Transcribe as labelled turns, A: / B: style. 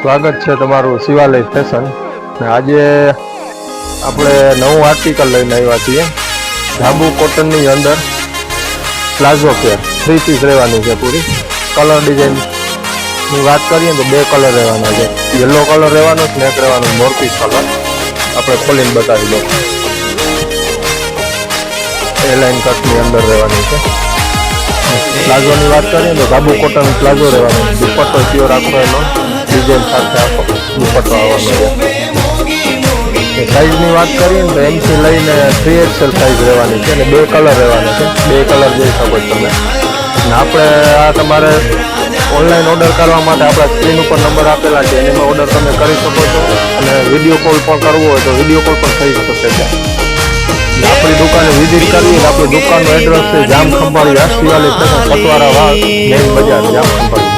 A: સ્વાગત છે તમારું શિવાલય ફેશન ને આજે આપણે નવું આર્ટિકલ લઈને આવ્યા છીએ ધાબુ કોટનની અંદર પ્લાઝો પેર 3 પીસ રહેવાની છે પૂરી કલર ડિઝાઇનની વાત કરીએ તો બે કલર રહેવાના છે યલો કલર રહેવાનો છે ને એક રહેવાનો મોરપીસ કલર આપણે ખોલીને બતાવી દો એ લાઇન કટની અંદર રહેવાની છે પ્લાઝોની વાત કરીએ તો ધાબુ કોટન પ્લાઝો રહેવાનો દુપટ્ટો પ્યોર આખો એનો ડિઝાઇન સાથે આખો દુપટ્ટો આવવાનો છે સાઇઝની વાત કરીએ ને તો એમથી લઈને 3XL સાઇઝ રહેવાની છે અને બે કલર રહેવાના છે બે કલર જોઈ શકો તમે અને આપણે આ તમારે ઓનલાઈન ઓર્ડર કરવા માટે આપણા સ્ક્રીન ઉપર નંબર આપેલા છે એમાં ઓર્ડર તમે કરી શકો છો અને વિડીયો કોલ પણ કરવો હોય તો વિડીયો કોલ પણ થઈ શકે છે આપણી દુકાને વિઝિટ કરવી તો આપણી દુકાનનું એડ્રેસ છે જામ ખંભાળિયા શિવાલય ફેશન પટવારા વાળ મેઇન બજાર જામ ખંભાળિયા